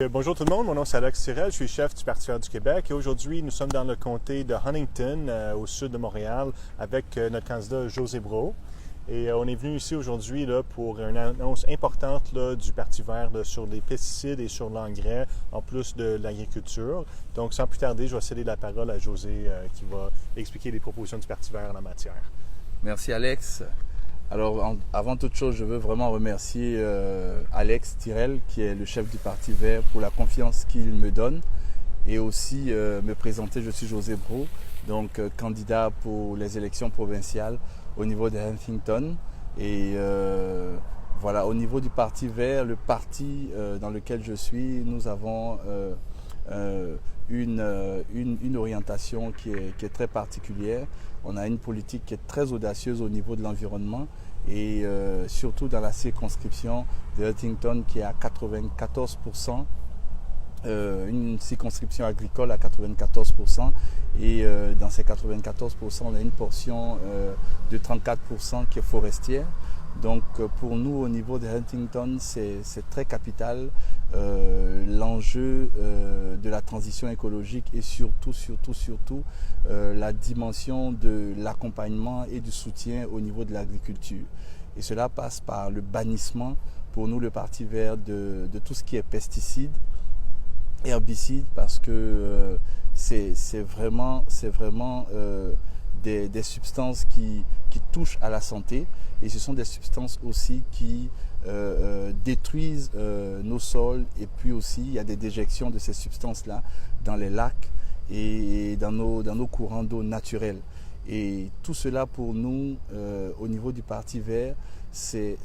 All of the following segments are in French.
Bonjour tout le monde, mon nom c'est Alex Tirel, je suis chef du Parti vert du Québec et aujourd'hui nous sommes dans le comté de Huntington, au sud de Montréal, avec notre candidat José Brault. Et on est venu ici aujourd'hui pour une annonce importante du Parti vert sur les pesticides et sur l'engrais, en plus de l'agriculture. Donc sans plus tarder, je vais céder la parole à José qui va expliquer les propositions du Parti vert en la matière. Merci Alex. Alors, avant toute chose, je veux vraiment remercier Alex Tirel, qui est le chef du Parti vert, pour la confiance qu'il me donne. Et aussi me présenter, je suis José Brault, donc candidat pour les élections provinciales au niveau de Huntington. Et voilà, au niveau du Parti vert, le parti dans lequel je suis, nous avons une orientation qui est très particulière. On a une politique qui est très audacieuse au niveau de l'environnement et surtout dans la circonscription de Huntington qui est à 94%, une circonscription agricole à 94%, et dans ces 94%, on a une portion de 34% qui est forestière. Donc pour nous, au niveau de Huntington, c'est très capital l'enjeu de la transition écologique et surtout la dimension de l'accompagnement et du soutien au niveau de l'agriculture. Et cela passe par le bannissement, pour nous le Parti vert, de tout ce qui est pesticides, herbicides, parce que c'est vraiment des substances qui touchent à la santé, et ce sont des substances aussi qui détruisent nos sols, et puis aussi il y a des déjections de ces substances-là dans les lacs et dans nos courants d'eau naturels. Et tout cela pour nous, au niveau du Parti vert, c'est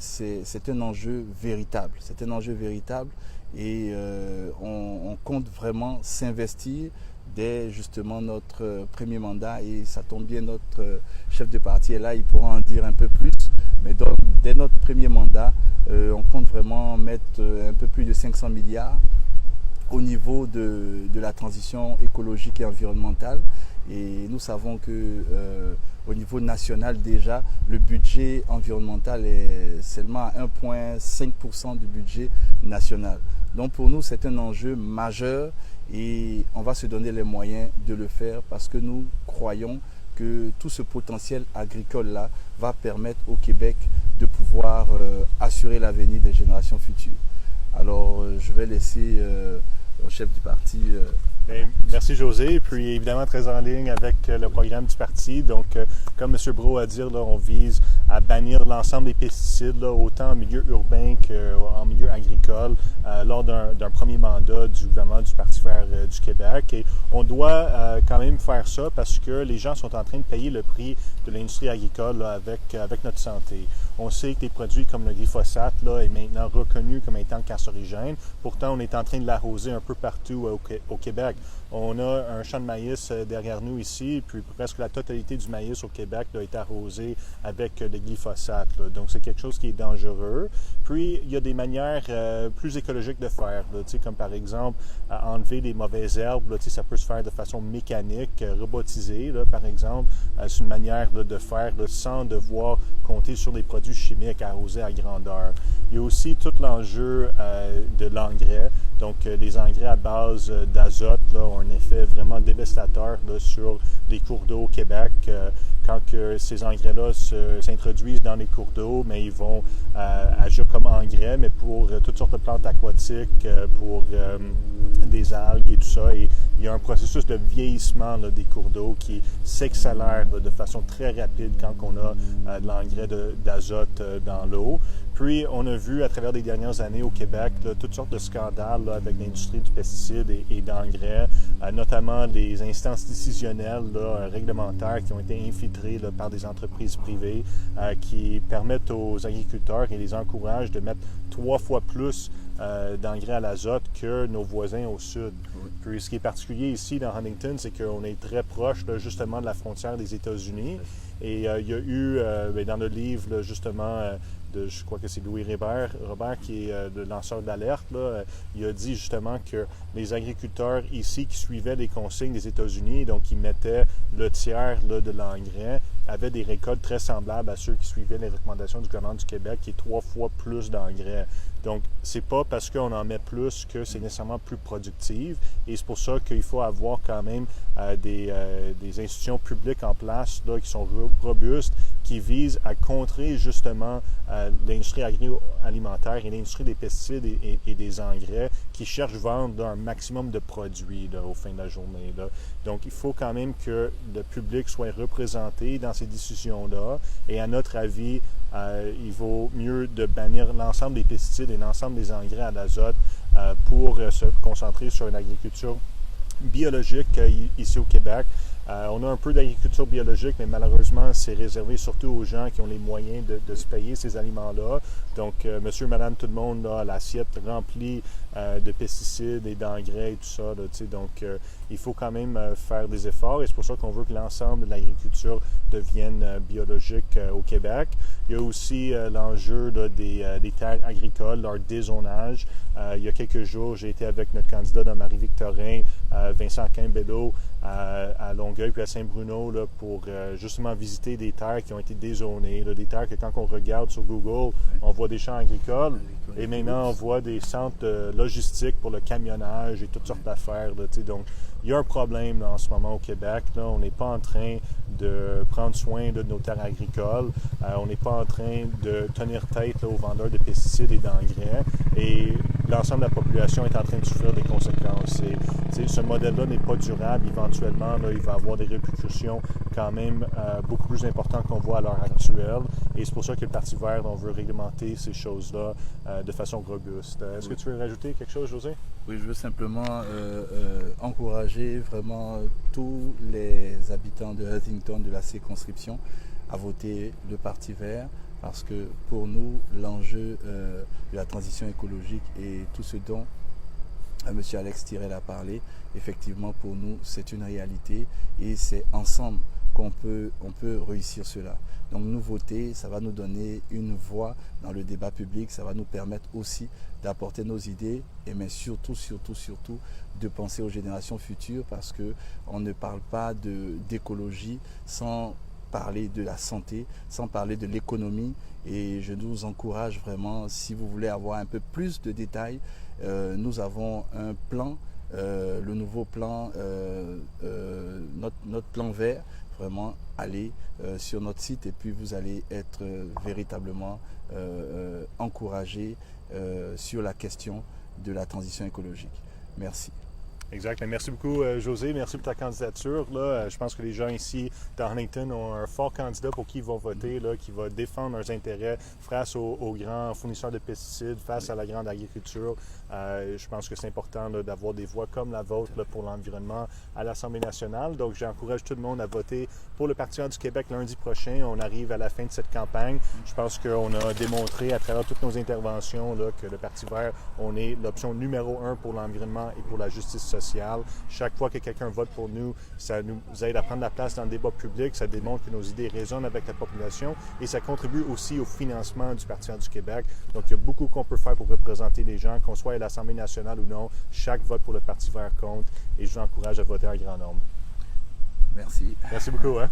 un enjeu véritable. C'est un enjeu véritable et on compte vraiment s'investir dès justement notre premier mandat, et ça tombe bien, notre chef de parti est là, il pourra en dire un peu plus. Mais dès notre premier mandat, on compte vraiment mettre un peu plus de 500 milliards au niveau de la transition écologique et environnementale. Et nous savons que au niveau national déjà, le budget environnemental est seulement à 1,5% du budget national. Donc pour nous, c'est un enjeu majeur et on va se donner les moyens de le faire, parce que nous croyons que tout ce potentiel agricole-là va permettre au Québec de pouvoir assurer l'avenir des générations futures. Alors je vais laisser au chef du parti. Merci José, puis évidemment très en ligne avec le programme du parti. Donc comme M. Brault a dit, on vise à bannir l'ensemble des pesticides, autant en milieu urbain qu'en milieu agricole, lors d'un premier mandat du gouvernement du Parti vert du Québec. Et on doit quand même faire ça parce que les gens sont en train de payer le prix de l'industrie agricole avec notre santé. On sait que des produits comme le glyphosate est maintenant reconnu comme étant cancérigène. Pourtant, on est en train de l'arroser un peu partout au Québec. On a un champ de maïs derrière nous ici, puis presque la totalité du maïs au Québec est arrosé avec le glyphosate. Donc, c'est quelque chose qui est dangereux. Puis, il y a des manières plus écologiques de faire, comme par exemple enlever les mauvaises herbes. Ça peut se faire de façon mécanique, robotisée, par exemple. C'est une manière de faire sans devoir compter sur des produits chimiques arrosés à grandeur. Il y a aussi tout l'enjeu de l'engrais. Donc, les engrais à base d'azote ont un effet vraiment dévastateur sur les cours d'eau au Québec. Quand ces engrais-là s'introduisent dans les cours d'eau, mais ils vont agir comme engrais, mais pour toutes sortes de plantes aquatiques, pour des algues et tout ça. Et il y a un processus de vieillissement des cours d'eau qui s'accélère de façon très rapide quand on a de l'engrais d'azote dans l'eau. Puis, on a vu à travers les dernières années au Québec toutes sortes de scandales avec l'industrie du pesticide et d'engrais, notamment les instances décisionnelles réglementaires qui ont été infiltrées par des entreprises privées qui permettent aux agriculteurs et les encouragent de mettre 3 fois plus d'engrais à l'azote que nos voisins au sud. Puis ce qui est particulier ici dans Huntington, c'est qu'on est très proche justement de la frontière des États-Unis. Et il y a eu dans le livre justement je crois que c'est Louis Robert qui est le lanceur d'alerte, il a dit justement que les agriculteurs ici qui suivaient les consignes des États-Unis, donc ils mettaient le tiers de l'engrais avaient des récoltes très semblables à ceux qui suivaient les recommandations du gouvernement du Québec, qui est 3 fois plus d'engrais. Donc, c'est pas parce qu'on en met plus que c'est nécessairement plus productif. Et c'est pour ça qu'il faut avoir quand même des institutions publiques en place là, qui sont robustes, qui visent à contrer justement l'industrie agroalimentaire et l'industrie des pesticides et des engrais qui cherchent à vendre là, un maximum de produits là, au fin de la journée. Là. Donc, il faut quand même que le public soit représenté dans ces décisions-là. Et à notre avis, il vaut mieux de bannir l'ensemble des pesticides et l'ensemble des engrais à l'azote pour se concentrer sur une agriculture biologique ici au Québec. On a un peu d'agriculture biologique, mais malheureusement, c'est réservé surtout aux gens qui ont les moyens de se payer ces aliments-là. Donc, monsieur, madame, tout le monde a l'assiette remplie de pesticides et d'engrais et tout ça. Là, donc, il faut quand même faire des efforts et c'est pour ça qu'on veut que l'ensemble de l'agriculture devienne biologique au Québec. Il y a aussi l'enjeu des terres agricoles, leur dézonage. Il y a quelques jours, j'ai été avec notre candidat dans Marie-Victorin, Vincent Quimbello, à Longueuil puis à Saint-Bruno là, pour justement visiter des terres qui ont été dézonées, là, des terres que quand on regarde sur Google, on voit des champs agricoles et maintenant on voit des centres logistiques pour le camionnage et toutes sortes d'affaires. Là, donc, il y a un problème là, en ce moment au Québec. Là. On n'est pas en train de prendre soin de nos terres agricoles. On n'est pas en train de tenir tête là, aux vendeurs de pesticides et d'engrais. Et l'ensemble de la population est en train de souffrir des conséquences. Et, ce modèle-là n'est pas durable. Éventuellement, là, il va avoir des répercussions quand même beaucoup plus importantes qu'on voit à l'heure actuelle. Et c'est pour ça que le Parti vert, on veut réglementer ces choses-là de façon robuste. Est-ce que tu veux rajouter quelque chose, José? Oui, je veux simplement encourager vraiment tous les habitants de Huntington, de la circonscription, à voter le Parti vert parce que pour nous, l'enjeu de la transition écologique et tout ce dont M. Alex Tirel a parlé, effectivement pour nous, c'est une réalité et c'est ensemble qu'on peut réussir cela. Donc nous voter, ça va nous donner une voix dans le débat public, ça va nous permettre aussi d'apporter nos idées, et mais surtout de penser aux générations futures parce qu'on ne parle pas d'écologie sans parler de la santé, sans parler de l'économie. Et je vous encourage vraiment, si vous voulez avoir un peu plus de détails, nous avons un plan, le nouveau plan, notre plan vert. Vraiment, allez sur notre site et puis vous allez être véritablement encouragé sur la question de la transition écologique. Merci. Exact. Merci beaucoup, José. Merci pour ta candidature. Là, je pense que les gens ici dans Huntington ont un fort candidat pour qui ils vont voter, là, qui va défendre leurs intérêts face aux grands fournisseurs de pesticides, face à la grande agriculture. Je pense que c'est important là, d'avoir des voix comme la vôtre là, pour l'environnement à l'Assemblée nationale. Donc, j'encourage tout le monde à voter pour le Parti vert du Québec lundi prochain. On arrive à la fin de cette campagne. Je pense qu'on a démontré à travers toutes nos interventions là, que le Parti vert, on est l'option numéro 1 pour l'environnement et pour la justice sociale. Chaque fois que quelqu'un vote pour nous, ça nous aide à prendre la place dans le débat public, ça démontre que nos idées résonnent avec la population et ça contribue aussi au financement du Parti vert du Québec. Donc, il y a beaucoup qu'on peut faire pour représenter les gens, qu'on soit à l'Assemblée nationale ou non. Chaque vote pour le Parti vert compte et je vous encourage à voter en grand nombre. Merci. Merci beaucoup. Hein?